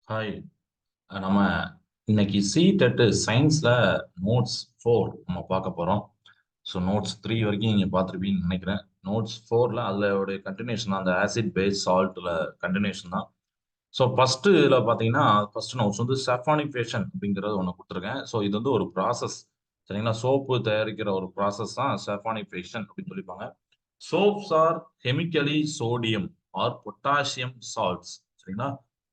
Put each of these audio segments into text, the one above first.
Hi. நம்ம இன்னைக்கு C-TET சயின்ஸ்ல நோட்ஸ் 4 நம்ம பார்க்க போறோம். ஸோ நோட்ஸ் 3 வரைக்கும் நீங்க பார்த்துருப்பீங்கன்னு நினைக்கிறேன். நோட்ஸ் 4ல அதோடைய கண்டினியூஷன் தான், அந்த ஆசிட் பேஸ் சால்ட்ல கண்டினியூஷன் தான். ஸோ ஃபர்ஸ்ட் இதில் பார்த்தீங்கன்னா ஃபர்ஸ்ட் நோட்ஸ் வந்து சஃபானிஃபேஷன் அப்படிங்கிறது ஒன்று கொடுத்துருக்கேன். ஸோ இது வந்து ஒரு ப்ராசஸ், சரிங்களா? சோப்பு தயாரிக்கிற ஒரு ப்ராசஸ் தான் சஃபானிஃபேஷன் அப்படின்னு சொல்லிப்பாங்க. Soaps are chemically sodium or potassium salts, சரிங்களா,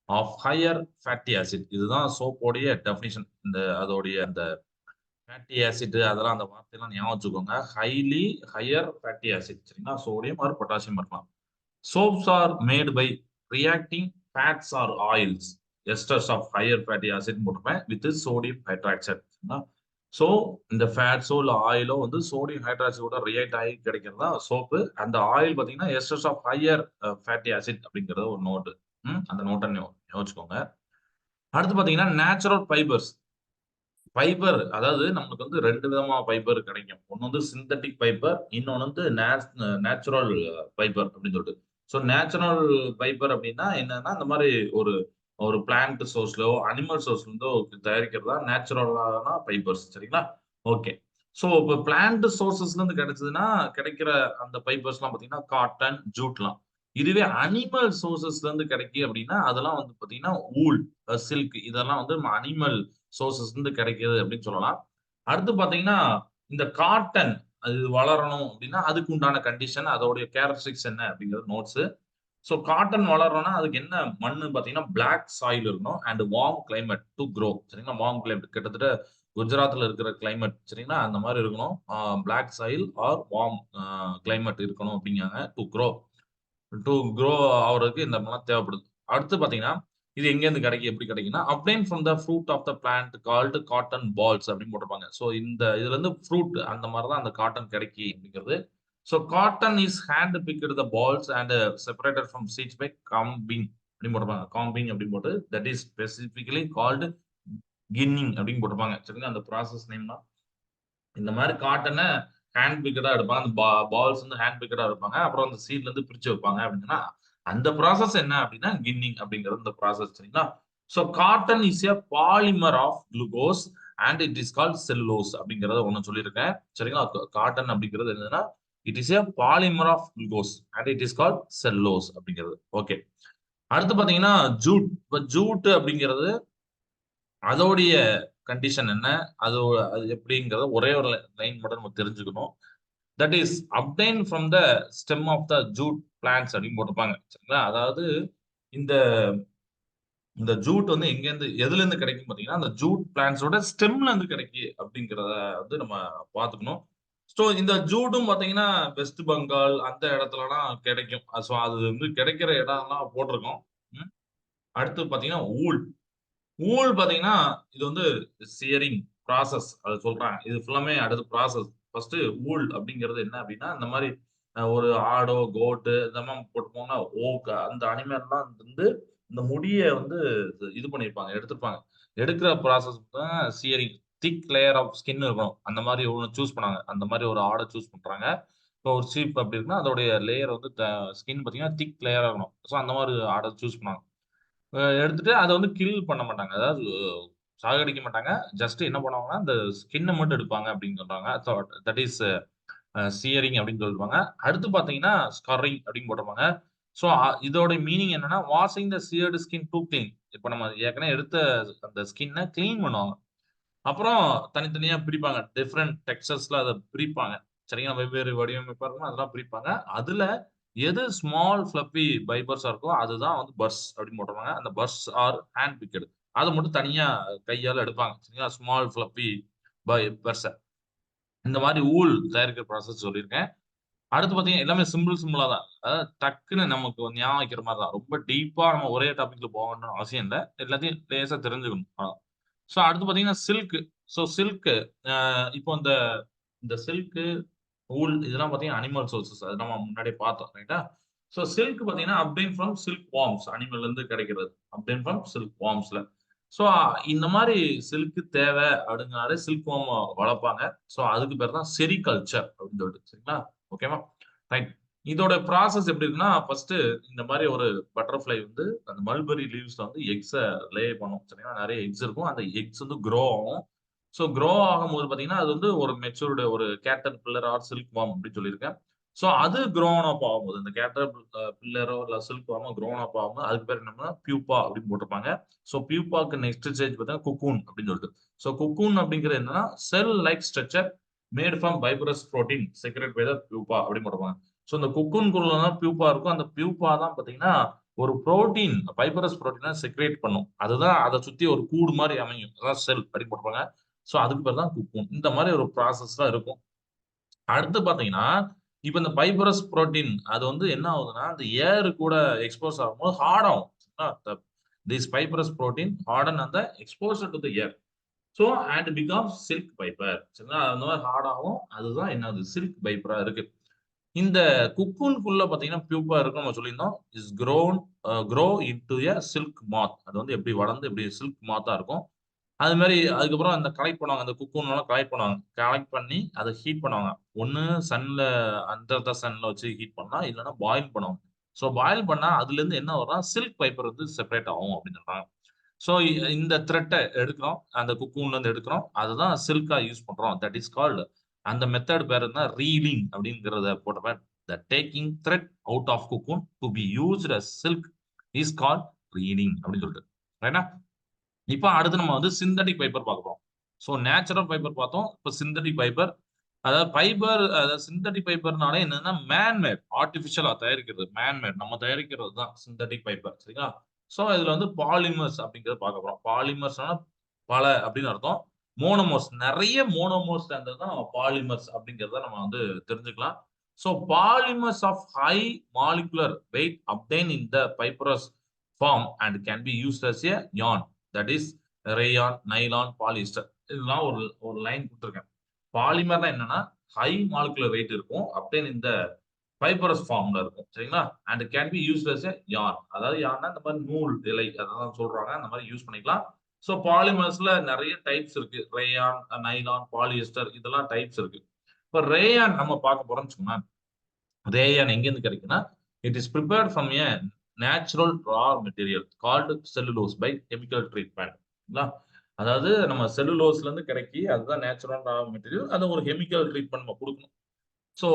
ஆஃப் ஹையர் ஃபேட்டி ஆசிட். இதுதான் சோப்போடைய டெஃபினிஷன். இந்த அதோடைய அந்த ஃபேட்டி ஆசிட் அதெல்லாம் அந்த வார்த்தையெல்லாம் ஞாபகம் வச்சுக்கோங்க. ஹைலி ஹையர் ஃபேட்டி ஆசிட், சரிங்களா, சோடியம் ஆர் பொட்டாசியம் இருக்கலாம். Soaps are made by reacting fats or oils esters of higher fatty acid போட்டிருப்பேன் வித் சோடியம் ஹைட்ராக்சைடு. ஸோ இந்த ஃபேட்ஸோ இல்லை ஆயிலோ வந்து சோடியம் ஹைட்ராக்சைடோட ரியாக்ட் ஆகி கிடைக்கிறது தான் சோப்பு. அந்த ஆயில் பார்த்தீங்கன்னா esters of higher fatty acid அப்படிங்கிறது ஒரு நோட்டு. அந்த நோட்டை யோசிச்சுக்கோங்க. அடுத்து பார்த்தீங்கன்னா நேச்சுரல் ஃபைபர்ஸ். ஃபைபர் அதாவது நமக்கு வந்து ரெண்டு விதமா ஃபைபர் கிடைக்கும். ஒன்று வந்து சிந்தட்டிக் ஃபைபர், இன்னொன்று வந்து நேச்சுரல் ஃபைபர் அப்படின்னு சொல்லிட்டு. ஸோ நேச்சுரல் ஃபைபர் அப்படின்னா என்னன்னா, இந்த மாதிரி ஒரு ஒரு பிளான்ட் சோர்ஸ்லோ அனிமல் சோர்ஸ்ல இருந்தோ தயாரிக்கிறதா நேச்சுரலான ஃபைபர்ஸ், சரிங்களா? ஓகே. ஸோ இப்போ பிளான்ட் சோர்சஸ்ல இருந்து கிடைச்சதுன்னா கிடைக்கிற அந்த ஃபைபர்ஸ்லாம் பார்த்தீங்கன்னா காட்டன், ஜூட்லாம். இதுவே அனிமல் சோர்சஸ்ல இருந்து கிடைக்கு அப்படின்னா அதெல்லாம் வந்து பார்த்தீங்கன்னா ஊல், சில்க், இதெல்லாம் வந்து அனிமல் சோர்சஸ் இருந்து கிடைக்குது அப்படின்னு சொல்லலாம். அடுத்து பாத்தீங்கன்னா இந்த காட்டன் அது வளரணும் அப்படின்னா அதுக்கு உண்டான கண்டிஷன், அதோடைய கேரக்டரிஸ்டிக்ஸ் என்ன அப்படிங்கிறது நோட்ஸ். ஸோ காட்டன் வளரணும்னா அதுக்கு என்ன மண்ணு பாத்தீங்கன்னா பிளாக் சாயில் இருக்கணும் and warm climate to grow, சரிங்களா? வார்ம் கிளைமேட் கிட்டத்தட்ட குஜராத்ல இருக்கிற கிளைமேட், சரிங்களா, அந்த மாதிரி இருக்கணும். Black soil or warm climate இருக்கணும் அப்படிங்காங்க. டு க்ரோ ஆகுறதுக்கு இந்த மரம் தேவைப்படுது. அடுத்து பாத்தீங்கன்னா இது எங்க இருந்து கிடைக்கும், எப்படி கிடைக்குன்னா obtained from the fruit of the plant called cotton balls அப்படின்னு போட்டிருப்பாங்க. ஸோ இந்த இதுல இருந்து ஃப்ரூட் அந்த மாதிரி தான் அந்த காட்டன் கிடைக்கி அப்படிங்கிறது. So cotton is hand picked the balls and separated from seeds by combing அப்படின்னு போட்டிருப்பாங்க. காம்பிங் அப்படின்னு போட்டு தட் இஸ் ஸ்பெசிபிகலி கால்டு கின்னிங் அப்படின்னு போட்டிருப்பாங்க, சரிங்களா? அந்த ப்ராசஸ் நேம் தான். இந்த மாதிரி காட்டனை ஹேண்ட் பிக்கடா எடுப்பாங்க. அந்த பால்ஸ் வந்து ஹேண்ட் பிக்கடா இருப்பாங்க. அப்புறம் அந்த சீட்ல இருந்து பிரிச்சு வைப்பாங்க அப்படின்னா அந்த ப்ராசஸ் என்ன அப்படின்னா கின்னிங் அப்படிங்கிறது இந்த ப்ராசஸ், சரிங்களா? So cotton is a polymer of glucose and it is called cellulose அப்படிங்கறத ஒண்ணு சொல்லியிருக்கேன், சரிங்களா? காட்டன் அப்படிங்கிறது என்னன்னா it is a polymer of glucose and it is called cellulose அப்படிங்கிறது. ஓகே. அடுத்து பாத்தீங்கன்னா ஜூட். இப்ப ஜூட் அப்படிங்கிறது அதோடைய கண்டிஷன் என்ன, அது அது எப்படிங்கிறத ஒரே ஒரு லைன் மட்டும் நம்ம தெரிஞ்சுக்கணும். That is obtained from the stem of the jute plants அப்படின்னு போட்டிருப்பாங்க, சரிங்களா? அதாவது இந்த இந்த ஜூட் வந்து எங்க இருந்து எதுல இருந்து கிடைக்கும் பாத்தீங்கன்னா அந்த ஜூட் பிளான்ட்ஸோட ஸ்டெம்ல இருந்து கிடைக்கு அப்படிங்கிறத வந்து நம்ம பாத்துக்கணும். ஸோ இந்த ஜூட்டும் பாத்தீங்கன்னா வெஸ்ட் பெங்கால் அந்த இடத்துலலாம் கிடைக்கும். ஸோ அது வந்து கிடைக்கிற இடம்லாம் போட்டிருக்கோம். ம். அடுத்து பாத்தீங்கன்னா ஊல். ஊல் பாத்தீங்கன்னா இது வந்து சியரிங் ப்ராசஸ் அது சொல்றாங்க. இது ஃபுல்லாமே அடுத்த ப்ராசஸ். ஃபர்ஸ்ட் ஊல் அப்படிங்கிறது என்ன அப்படின்னா இந்த மாதிரி ஒரு ஆடோ கோட்டு இந்த மாதிரி போட்டுப்போம்னா ஓக் அந்த அனிமல்லாம் வந்து இந்த முடியை வந்து இது பண்ணியிருப்பாங்க, எடுத்திருப்பாங்க. எடுக்கிற ப்ராசஸ் தான் shearing. Thick layer of skin இருக்கணும், அந்த மாதிரி ஒன்று சூஸ் பண்ணாங்க. அந்த மாதிரி ஒரு ஆடை சூஸ் பண்றாங்க. இப்போ ஒரு சீப் அப்படி இருக்குன்னா அதோடைய லேயர் வந்து ஸ்கின் பார்த்தீங்கன்னா திக் லேயரா இருக்கணும். ஸோ அந்த மாதிரி ஆடை சூஸ் பண்ணாங்க. எடுத்துட்டு அத வந்து கில் பண்ண மாட்டாங்க. அதாவது சாகடிக்க மாட்டாங்க. ஜஸ்ட் என்ன பண்ணுவாங்கன்னா, அந்த ஸ்கின்ன மட்டும் எடுப்பாங்க அப்படின்னு சொல்றாங்க. ஸோ தட் இஸ் சியரிங் அப்படின்னு சொல்லுவாங்க. அடுத்து பார்த்தீங்கன்னா, ஸ்கர்ரிங் அப்படின்னு போட்டிருப்பாங்க. ஸோ இதோட மீனிங் என்னன்னா, washing the sheared skin to clean. இப்ப நம்ம ஏற்கனவே எடுத்த அந்த ஸ்கின்ன கிளீன் பண்ணுவாங்க. அப்புறம் தனித்தனியா பிரிப்பாங்க. டிஃபரெண்ட் டெக்ஸ்சர்ஸ்ல அத பிரிப்பாங்க, சரிங்களா? வெவ்வேறு வடிவமைப்பா இருக்கும். அதெல்லாம் பிரிப்பாங்க. அதுல எது ஸ்மால் ஃப்ளப்பி ஃபைபர்ஸா இருக்கோ அதுதான் வந்து பர்ஸ் அப்படின்னு போட்டுருவாங்க. அந்த பர்ஸ் ஆர் ஹேண்ட் பிக்கட். அத மட்டும் தனியா கையால எடுப்பாங்க, சரிங்களா? Small fluffy பர்ஸ. இந்த மாதிரி ஊல் தயாரிக்கிற ப்ராசஸ் சொல்லியிருக்கேன். அடுத்து பார்த்தீங்கன்னா, எல்லாமே சிம்பிளா தான். அதாவது டக்குன்னு நமக்கு ஞாபகம் வைக்கிற மாரி தான். ரொம்ப டீப்பா நம்ம ஒரே டாபிக்ல போகணும்னு அவசியம் இல்ல. எல்லாத்தையும் லேசா தெரிஞ்சுக்கணும். ஸோ அடுத்து பார்த்தீங்கன்னா, சில்க். ஸோ சில்க் இப்போ இந்த இந்த சில்க், வூல் இதெல்லாம் பார்த்தீங்கன்னா அனிமல் சோர்சஸ். அது நம்ம முன்னாடியே பார்த்தோம். ரைட்டா? ஸோ சில்க் பார்த்தீங்கன்னா, அப்டெயின் ஃப்ரம் சில்க் வார்ம்ஸ். அனிமல்ல இருந்து கிடைக்கிறது. அப்டெயின் ஃப்ரம் சில்க் வார்ம்ஸ்ல. ஸோ இந்த மாரி சில்க் தேவை அப்படிங்கனாலே சில்க் வார்ம் வளர்ப்பாங்க. ஸோ அதுக்கு பேர் தான் செரிகல்ச்சர் அப்படின்னு சொல்லிட்டு. சரிங்களா? ஓகேவா? ரைட். இதோட ப்ராசஸ் எப்படி இருக்குன்னா, ஃபர்ஸ்ட் இந்த மாதிரி ஒரு பட்டர்ஃப்ளை வந்து அந்த மல்பெரி லீவ்ஸ்ல வந்து எக்ஸ லே பண்ணும். சரிங்களா? நெறைய எக்ஸ் இருக்கும். அந்த எக்ஸ் வந்து க்ரோ ஆகும். ஸோ க்ரோ ஆகும்போது பார்த்தீங்கன்னா, அது வந்து ஒரு மெச்சூர்டு ஒரு caterpillar or silkworm அப்படின்னு சொல்லியிருக்கேன். ஸோ அது க்ரோன் அப் ஆகும்போது, இந்த கேட்டர் பில்லரோ இல்ல சில்க் வார்மோ க்ரோன் அப் ஆகும்போது, அதுக்கு பேர் என்னன்னா பியூப்பா அப்படின்னு போட்டிருப்பாங்க. ஸோ பியூப்பாக்கு நெக்ஸ்ட் ஸ்டேஜ் பார்த்தீங்கன்னா குக்கூன் அப்படின்னு சொல்லிட்டு. ஸோ குக்கூன் அப்படிங்கிறது என்னன்னா, cell like structure made from fibrous protein secret by the pupa அப்படின்னு போட்டிருப்பாங்க. ஸோ இந்த குக்கூன்குள்ள தான் பியூப்பா இருக்கும். அந்த பியூப்பா தான் பார்த்தீங்கன்னா, ஒரு புரோட்டீன் ஃபைபரஸ் புரோட்டீன செக்ரேட் பண்ணும். அதுதான் அத சுத்தி ஒரு கூடு மாரி அமையும். அதான் செல் அப்படின்னு போட்டிருப்பாங்க. ஸோ அதுக்கு பேர் தான் குக்கூன். இந்த மாரி ஒரு ப்ராசஸ் தான் இருக்கும். அடுத்து பார்த்தீங்கன்னா, இப்ப இந்த ஃபைபரஸ் புரோட்டீன் அது வந்து என்ன ஆகுதுன்னா, அந்த ஏர் கூட எக்ஸ்போஸ் ஆகும்போது ஹார்ட் ஆகும். திஸ் ஃபைபரஸ் புரோட்டீன் ஹார்டன் அந்த exposure to the air. So and becomes silk fibre. சரிங்களா? அந்த மாரி ஹார்ட் ஆகும். அதுதான் என்னது சில்க் ஃபைபரா இருக்கு. இந்த குக்கூன்குள்ள பார்த்தீங்கன்னா, பியூப்பா இருக்கும் நம்ம சொல்லியிருந்தோம். Is grow into a silk moth. அது வந்து எப்படி வளர்ந்து எப்படி சில்க் மாத்தா இருக்கும். அது மாரி அதுக்கப்புறம் அந்த கலெக்ட் பண்ணுவாங்க. அந்த குக்கூன்லாம் கலெக்ட் பண்ணுவாங்க. கலெக்ட் பண்ணி அத ஹீட் பண்ணுவாங்க. ஒண்ணு சன்ல அண்டர் த சன்ல வச்சு ஹீட் பண்ணலாம். இல்லன்னா பாயில் பண்ணுவாங்க. ஸோ பாயில் பண்ணா அதுலருந்து என்ன வரும்னா, சில்க் ஃபைபர் வந்து செப்பரேட் ஆகும் அப்படின்னு சொல்றாங்க. ஸோ இந்த த்ரெட்ட எடுக்கிறோம். அந்த குக்கூன்லருந்து எடுக்கிறோம். அதுதான் சில்க்கா யூஸ் பண்றோம். தட் இஸ் கால்ட் அந்த மெத்தட் பேரு என்ன ரீலிங் அப்படிங்கிறத போட்டப்ப the taking thread out of cocoon to be used as silk is called reeling அப்படின்னு சொல்லிட்டு. ரைட்டா? இப்ப அடுத்து நம்ம வந்து சிந்தடிக் ஃபைபர் பார்க்க போறோம். ஸோ நேச்சுரல் ஃபைபர் பார்த்தோம். இப்ப சிந்தடிக் ஃபைபர். அதாவது சிந்தடிக் ஃபைபர்னாலே என்னன்னா மேன் மேட் ஆர்டிபிஷியலா தயாரிக்கிறது. மேன் மேட் நம்ம தயாரிக்கிறது தான் சிந்தடிக் ஃபைபர். சரிங்களா? ஸோ இதுல வந்து பாலிமர்ஸ் அப்படிங்கிறத பார்க்க போறோம். பாலிமர்ஸ்னா பல அப்படின்னு அர்த்தம். மோனோமர்ஸ் நெறைய மோனோமர்ஸ் சேர்ந்தது தான் பாலிமர்ஸ் அப்படிங்கிறத நம்ம வந்து தெரிஞ்சுக்கலாம். So polymers of high molecular weight obtained in the fibrous form and can be used as a yarn. That is rayon, nylon, polyester. இதெல்லாம் ஒரு ஒரு லைன் குடுத்துருக்கேன். பாலிமர்னா என்னன்னா, ஹை மாலிகுலர் வெயிட் இருக்கும். அப்டேன் இந்த ஃபைபரஸ் ஃபார்ம்ல இருக்கும். சரிங்களா? And can be used as a yarn. அதாவது யார்ன்னா இந்த மாரி நூல், இழை அததான் சொல்றாங்க. அந்த மாரி யூஸ் பண்ணிக்கலாம். ஸோ பாலிமர்ஸ்ல நெறைய டைப்ஸ் இருக்கு. ரேயான், நைலான், பாலிஎஸ்டர் இதெல்லாம் டைப்ஸ் இருக்கு. இப்ப ரேயான் நம்ம பார்க்க போறோம்னு வச்சுக்கோங்களேன். ரேயான் எங்கேருந்து கிடைக்குன்னா, it is prepared from a natural raw material called cellulose by chemical treatment. ங்களா? அதாவது நம்ம செல்லுலோஸ்ல இருந்து கிடைக்கி அதுதான் நேச்சுரல் ரா மெட்டீரியல். அத ஒரு கெமிக்கல் ட்ரீட்மெண்ட் நம்ம குடுக்கணும். So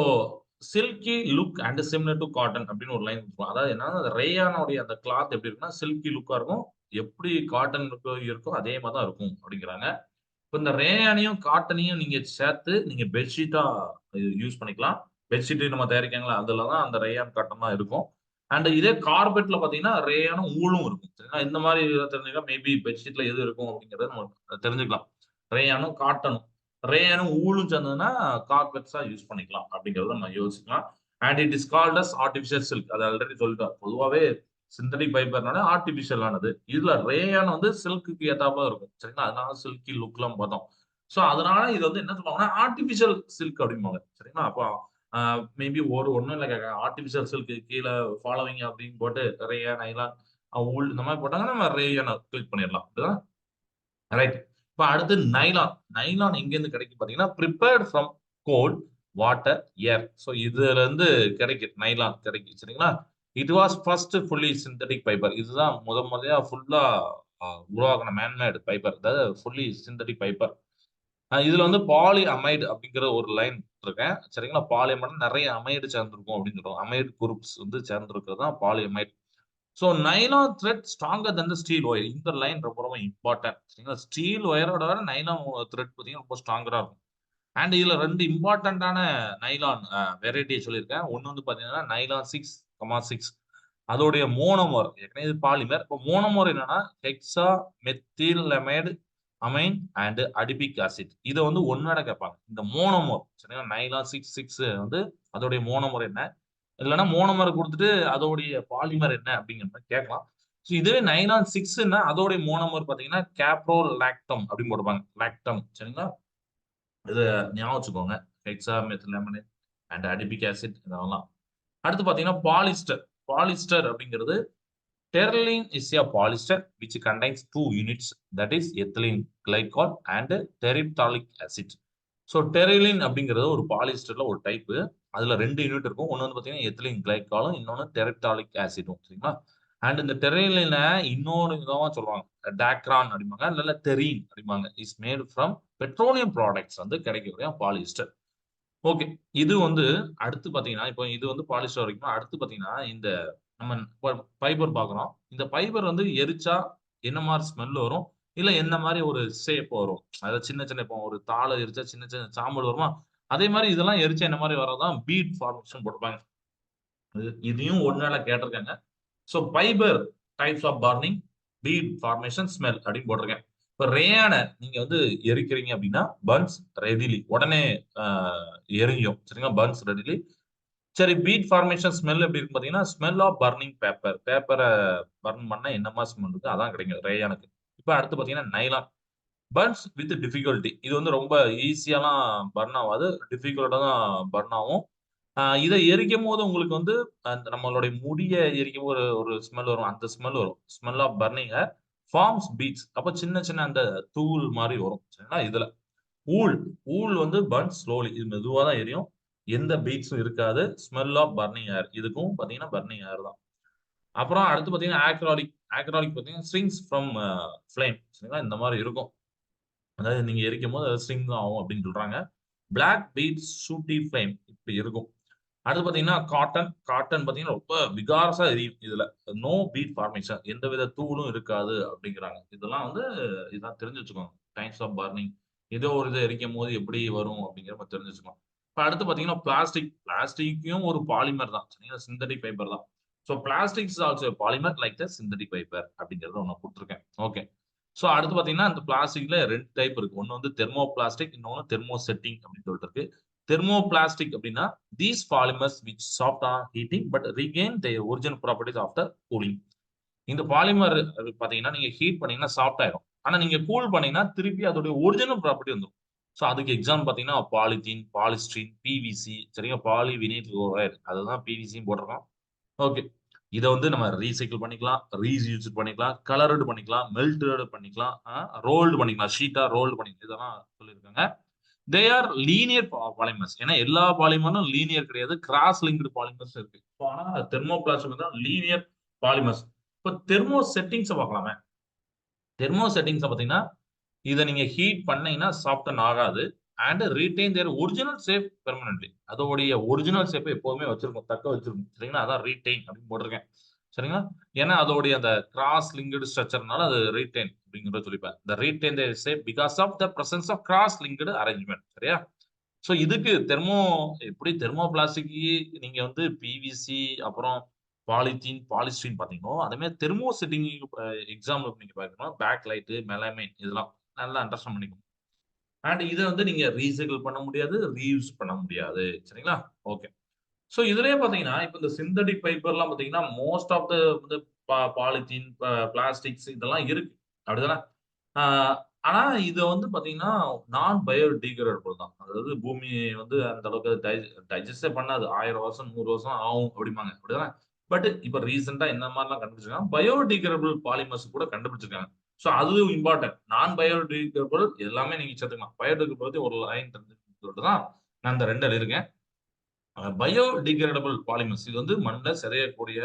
silky look and similar to cotton அப்படின்னு ஒரு லைன் இருக்கும். அதாவது என்னன்னா, அந்த ரேயானுடைய அந்த கிளாத் எப்படி இருக்குன்னா, சில்கி லுக்கா இருக்கும். எப்படி காட்டன் லுக் இருக்கோ அதே மாரி தான் இருக்கும் அப்படிங்கிறாங்க. இப்ப இந்த ரேயானையும், காட்டனையும் நீங்க சேர்த்து நீங்க பெட்ஷீட்டா யூஸ் பண்ணிக்கலாம். பெட்ஷீட் நம்ம தயாரிக்காங்களா, அதுல தான் அந்த ரேயான், காட்டன் தான் இருக்கும். அண்ட் இதே கார்பெட்ல பார்த்தீங்கன்னா, ரேயானும், ஊலும் இருக்கும். சரிங்களா? இந்த மாரி தெரிஞ்சுக்கலாம். மேபி பெட்ஷீட்ல எது இருக்கும் அப்படிங்கிறத நம்ம தெரிஞ்சுக்கலாம். ரேயானும், காட்டனும். ரேயானும், ஊலும் சேர்ந்ததுன்னா கார்பெட்ஸா யூஸ் பண்ணிக்கலாம் அப்படிங்கிறத நம்ம யோசிக்கலாம். And it is called as artificial silk. அது ஆல்ரெடி சொல்லிட்டோம். பொதுவாவே சிந்தடிக் ஃபைபர்னால ஆர்டிபிஷியல் ஆனது. இதுல ரேயான் வந்து சில்க்குக்கு ஏத்தாப்புல இருக்கும். சரிங்களா? அதனால சில்கி லுக்லாம் பார்த்தோம். சோ அதனால இது வந்து என்ன சொல்லுவாங்கன்னா, ஆர்டிபிஷியல் சில்க் அப்படிம்பாங்க. சரிங்களா? அப்ப அ மேபி ஒண்ணும் இல்ல ஆர்டிபிஷியல் சில்க் கீழ ஃபாலோவிங் அப்படின்னு போட்டு ரேயான், நைலான், வூல் இந்த மாரி போட்டாங்கன்னா நம்ம ரேயான கிளிக் பண்ணிடலாம். அப்படிதான் ரைட். இப்ப அடுத்து நைலான். நைலான் எங்கேருந்து கிடைக்கும் பார்த்தீங்கன்னா, prepared from goal, water, air. So இதுலருந்து கிடைக்குது. நைலான் கிடைக்கும். சரிங்களா? It was first fully synthetic fibre. இதுதான் முதலையா ஃபுல்லா உருவாக்குன மேன் மேட் ஃபைபர். அதாவது ஃபுல்லி சிந்தெடிக் ஃபைபர். இதுல வந்து பாலி அமைடு அப்படிங்கிற ஒரு லைன் இருக்கேன். சரிங்களா? பாலி அமைடு நெறைய அமைடு சேர்ந்திருக்கும் அப்படின்னு சொல்றோம். அமைடு குரூப்ஸ் வந்து சேர்ந்திருக்கிறது தான் polyamide. So nylon thread stronger then the steel wire. இந்த லைன் ரொம்ப ரொம்ப இம்பார்ட்டன்ட். சரிங்களா? ஸ்டீல் ஒயரோட விட நைலான் த்ரெட் பார்த்தீங்கன்னா ரொம்ப ஸ்ட்ராங்கரா இருக்கும். அண்ட் இதுல 2 இம்பார்ட்டன்ட்டான நைலான் வெரைட்டி சொல்லியிருக்கேன். ஒண்ணு வந்து பார்த்தீங்கன்னா, நைலான் 6,6 அதோடைய மோனோமர். ஏற்கனவே இது பாலிமர். இப்போ மோனோமர் என்னன்னா, hexa methylamide amine and adipic acid. இத வந்து ஒண்ணாட கேட்பாங்க. இந்த மோனோமர் சரிங்களா? நைலான் 6,6 வந்து அதோடைய மோனோமர் என்ன? இல்லன்னா மோனோமர் குடுத்துட்டு அதோடைய பாலிமர் என்ன அப்படிங்கிற மாரி கேட்கலாம். ஸோ இதுவே நைலான் 6ன்னா அதோடைய மோனோமர் பார்த்தீங்கன்னா, கேப்ரோலாக்டம் அப்படின்னு போட்டிருப்பாங்க. லாக்டம் சரிங்களா? இத ஞாபகம் வச்சுக்கோங்க. ஹெக்ஸாமெத்திலமைன் அண்ட் அடிபிக் ஆசிட் இதெல்லாம். அடுத்து பார்த்தீங்கன்னா, பாலிஸ்டர். பாலிஸ்டர் அப்படிங்கிறது terylene is a polyester which contains two units that is ethylene glycol and terephthalic acid. So Terylene அப்படிங்கிறது ஒரு பாலிஸ்டர்ல ஒரு டைப்பு. அதுல 2 யூனிட் இருக்கும். ஒண்ணு வந்து பார்த்தீங்கன்னா எத்திலீன் கிளைகாலும், இன்னொன்னு டெரக்டாலிக் ஆசிடும். சரிங்களா? அண்ட் இந்த டெரிலின இன்னொரு விதமா சொல்லுவாங்க. டாக்ரான் அப்படிம்பாங்க. இல்ல டெரீன் அப்படிம்பாங்க. Is made from petroleum products வந்து கிடைக்கக்கூடிய பாலிஸ்டர். ஓகே. இது வந்து அடுத்து பார்த்தீங்கன்னா, இப்போ இது வந்து பாலிஸ்டர் வரைக்கும். அடுத்து பார்த்தீங்கன்னா, இந்த நம்ம ஃபைபர் பார்க்குறோம். இந்த ஃபைபர் வந்து எரிச்சா என்ன மாரி ஸ்மெல் வரும்? இல்ல எந்த மாரி ஒரு ஷேப் வரும்? அதாவது சின்ன சின்ன இப்போ ஒரு தாள எரிச்சா சின்ன சின்ன சாம்பல் வருமா? அதே மாரி இதெல்லாம் எரிச்சா என்ன மாரி வரதான் பீட் ஃபார்மேஷன் போட்டிருப்பாங்க. இதையும் ஒரு வேள கேட்டிருக்காங்க. So fibre types of burning, bead formation, smell அப்படின்னு போட்டிருக்கேன். இப்ப ரேயான நீங்க வந்து எரிக்கிறீங்க அப்படின்னா, பர்ன்ஸ் ரெடிலி உடனே அ எரியும். சரிங்களா? Burns readily. சரி பீட் ஃபார்மேஷன் ஸ்மெல் எப்படி இருக்கும் பார்த்தீங்கன்னா, ஸ்மெல் ஆஃப் பர்னிங் பேப்பர். பேப்பர பர்ன் பண்ணா என்ன மாரி ஸ்மெல் இருக்கோ அதான் கிடைக்கும் ரேயானுக்கு. இப்ப அடுத்து பார்த்தீங்கன்னா, நைலான். Burns with difficulty. இது வந்து ரொம்ப ஈஸியாலாம் பர்ன் ஆவாது. டிஃபிகல்ட்டா தான் பர்ன் ஆகும். இத எரிக்கும்போது உங்களுக்கு வந்து அந்த நம்மளுடைய முடிய எரிக்கும்போது ஒரு ஒரு ஸ்மெல் வரும். அந்த ஸ்மெல் வரும். Smell of burning hair forms beads. அப்ப சின்ன சின்ன அந்த தூள் மாரி வரும். சரிங்களா? இதுல. ஊல். ஊல் வந்து பர்ன்ஸ் ஸ்லோலி. இது மெதுவா தான் எரியும். எந்த பீட்ஸும் இருக்காது. Smell of burning hair. இதுக்கும் பார்த்தீங்கன்னா, பர்னிங் ஏர் தான். அப்புறம் அடுத்து பார்த்தீங்கன்னா, ஆக்ராலிக். ஆக்ராலிக் பார்த்தீங்கன்னா, ஸ்ட்ரிங்ஸ் ஃப்ரம் ஃப்ளேம். சரிங்களா? இந்த மாரி இருக்கும். அதாவது நீங்க எரிக்கும்போது அது ஸ்ட்ரிங் தான் ஆகும் அப்படின்னு சொல்றாங்க. பிளாக் பீட்ஸ் ஷூட்டி ஃப்ளேம் இப்படி இருக்கும். அடுத்து பார்த்தீங்கன்னா, காட்டன். காட்டன் பார்த்தீங்கன்னா, ரொம்ப விகாரசா எரியும் இதுல. No bead formation. எந்தவித தூளும் இருக்காது அப்படிங்கிறாங்க. இதெல்லாம் வந்து இதான் தெரிஞ்சு வச்சுக்கோங்க. Types of burning. ஏதோ ஒரு இத எரிக்கும்போது எப்படி வரும் அப்படிங்கிறத நம்ம தெரிஞ்சு வச்சுக்கலாம். இப்ப அடுத்து பார்த்தீங்கன்னா, பிளாஸ்டிக். பிளாஸ்டிக்கும் ஒரு பாலிமர் தான். சரிங்களா? சிந்தடிக் ஃபைபர் தான். So plastic is also polymer like the synthetic fibre அப்படிங்கிறத ஒண்ணு குடுத்துருக்கேன். ஓகே. ஸோ அடுத்து பார்த்தீங்கன்னா, அந்த பிளாஸ்டிக்ல 2 டைப் இருக்கு. ஒண்ணு வந்து தெர்மோ பிளாஸ்டிக், இன்னொன்னு தெர்மோ செட்டிங் அப்படின்னு சொல்லிட்டு இருக்கு. தெர்மோ பிளாஸ்டிக் அப்படின்னா, these polymers which soft on heating but regain their original properties after cooling. இந்த பாலிமர் பார்த்தீங்கன்னா, நீங்க ஹீட் பண்ணீங்கன்னா சாஃப்ட் ஆயிரும். ஆனா நீங்க கூல் பண்ணீங்கன்னா, திருப்பி அதோட ஒரிஜினல் ப்ராப்பர்ட்டி வந்துரும். சோ அதுக்கு எக்ஸாம்பிள் பார்த்தீங்கன்னா, பாலித்தீன், பாலிஸ்டிரீன், பிவிசி சரிங்களா? பாலிவினைல் குளோரைடு அதுதான் பிவிசின்னு போட்டிருக்கோம். ஓகே. இத வந்து நம்ம ரீசைக்கிள் பண்ணிக்கலாம், ரீயூஸ் பண்ணிக்கலாம், கலர்டு பண்ணிக்கலாம், மெல்டட் பண்ணிக்கலாம், ரோல்டு பண்ணிக்கலாம். ஷீட்டா ரோல்டு பண்ணிக்கலாம். இதெல்லாம் சொல்லியிருக்காங்க. They are linear polymers. ஏன்னா எல்லா பாலிமரும் லீனியர் கிடையாது. கிராஸ் லிங்க்டு பாலிமர்ஸ் இருக்கு. ஆனா தெர்மோபிளாஸ்டிக் தான் லீனியர் பாலிமர்ஸ். இப்ப தெர்மோ செட்டிங்ஸ பார்க்கலாமே. தெர்மோ செட்டிங்ஸ பார்த்தீங்கன்னா, இத நீங்க ஹீட் பண்ணீங்கன்னா சாஃப்டன் ஆகாது. And retain their original shape permanently. அதோடைய ஒரிஜினல் ஷேப்ப எப்போதுமே வச்சிருக்கும். தக்க வச்சிருக்கும். சரிங்களா? அதான் ரீட்டெயின் அப்படின்னு போட்டிருக்கேன். சரிங்களா? ஏன்னா அதோடைய அந்த கிராஸ் லிங்க்டு ஸ்ட்ரக்சர்னால அது ரீட்டெயின் அப்படிங்கிறத சொல்லிப்பேன். The retain their shape because of the presence of cross linked arrangement. சரியா? சோ இதுக்கு எப்படி தெர்மோ பிளாஸ்டிக் நீங்க வந்து பிவிசி அப்புறம் பாலித்தீன், பாலிஸ்டிரீன் பார்த்தீங்களோ, அதே மாரி தெர்மோ செட்டிங் எக்ஸாம்பிள் நீங்க பார்க்கணும். பேக் லைட், மெலமைன் இதெல்லாம் நல்லா அண்டர்ஸ்டாண்ட் பண்ணிக்கணும். அண்ட் இத வந்து நீங்க ரீசைக்கிள் பண்ண முடியாது, ரீயூஸ் பண்ண முடியாது. சரிங்களா? ஓகே. சோ இதுலயே பார்த்தீங்கன்னா, இப்ப இந்த சிந்தடிக் ஃபைபர்லாம் பார்த்தீங்கன்னா, மோஸ்ட் ஆஃப் த வந்து பாலித்தீன், பிளாஸ்டிக்ஸ் இதெல்லாம் இருக்கு. அப்படிதானே? ஆ ஆனா இத வந்து பார்த்தீங்கன்னா, நான் பயோடிகிரேடபிள் தான். அதாவது பூமி வந்து அந்த அளவுக்கு டைஜஸ்டே பண்ணாது. 1000 வருஷம், 100 வருஷம் ஆகும் அப்படிம்பாங்க. அப்படிதானே? பட் இப்ப ரீசென்ட்டா என்ன மாரிலாம் கண்டுபிடிச்சிருக்காங்க, பயோடிகிரேடபிள் பாலிமர்ஸ் கூட கண்டுபிடிச்சிருக்காங்க. சோ அதுவும் இம்பார்ட்டன்ட். நான் பயோடிகிரேடபிள் எல்லாமே நீங்க சேர்த்துக்கலாம். பயோடிகிரேடபிள் பத்தி ஒரு லைன் தெரிஞ்சுக்கணும்னு சொல்லிட்டு தான் நான் இந்த 2 எழுதியிருக்கேன். Biodegradable polymers. இது வந்து மண்ல சிதையக்கூடிய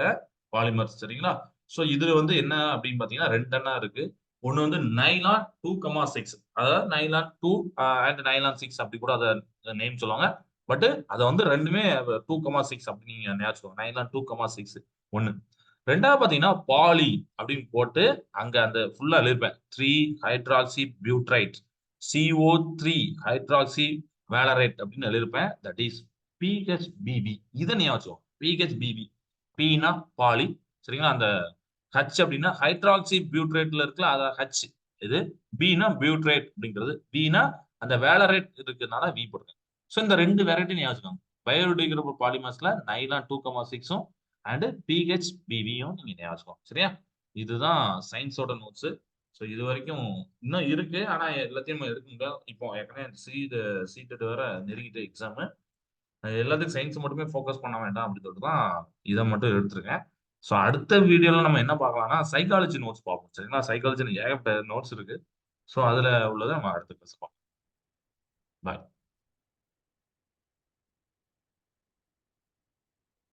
பாலிமர்ஸ் சரிங்களா? சோ இதுல வந்து என்ன அப்படின்னு பார்த்தீங்கன்னா 2 எண்ணம் இருக்கு. ஒண்ணு வந்து நைலான் 2,6 அதாவது நைலான் 2 அண்ட் நைலான் 6 அப்படி கூட அத நேம் சொல்லுவாங்க. பட் அத வந்து 2மே 2,6 அப்படின்னு நீங்க ஞாபகம் வச்சுக்கோங்க. நைலான் 2,6 ஒண்ணு. 2வது பார்த்தீங்கன்னா பாலி அப்படின்னு போட்டு அங்க அந்த ஃபுல்லா எழுதிருப்பேன். 3 ஹைட்ராக்ஸி பியூட்ரைட் CO3 ஹைட்ராக்ஸி வேலரைட் அப்படின்னு எழுதிருப்பேன். That is பிஹெச்பிவி. இத ஞாபகம் வச்சுக்கோங்க. பிஹெச்பிவி. பின்னா பாலி சரிங்களா? அந்த ஹச் அப்படின்னா ஹைட்ராக்சி பியூட்ரேட்ல இருக்குல்ல அதான் ஹச். இது பின்னா பியூட்ரேட் அப்படிங்கிறது. பின்னா அந்த வேலரேட் இருக்கிறதுனால வி போடுங்க. சோ இந்த 2 வெரைட்டி ஞாபகம் வச்சுக்கோங்க. பயோடிகிரேடபிள் பாலிமர்ஸ்ல நைலான் 2,6ம் அண்ட் பிஹெச்பிவியும் நீங்க ஞாபகம் வச்சுக்கோங்க. சரியா? இதுதான் சயின்ஸோட நோட்ஸ். சோ இது வரைக்கும் இன்னும் இருக்கு. ஆனா எல்லாத்தையும் நம்ம எடுக்க முடியாது. இப்போ ஏற்கனவே சீட்டெட் வேற நெருங்கிட்டு எக்ஸாம். எல்லாத்துக்கும் சயின்ஸ் மட்டுமே ஃபோக்கஸ் பண்ண வேண்டாம் அப்படின்னு சொல்லிட்டு தான் இத மட்டும் எடுத்திருக்கேன். ஸோ அடுத்த வீடியோல நம்ம என்ன பார்க்கலாம்னா, சைக்காலஜி நோட்ஸ் பார்ப்போம். சரிங்களா? சைக்காலஜில ஏகப்பட்ட நோட்ஸ் இருக்கு. ஸோ அதுல உள்ளத நம்ம அடுத்த கிளாஸ் பார்ப்போம். பாய்.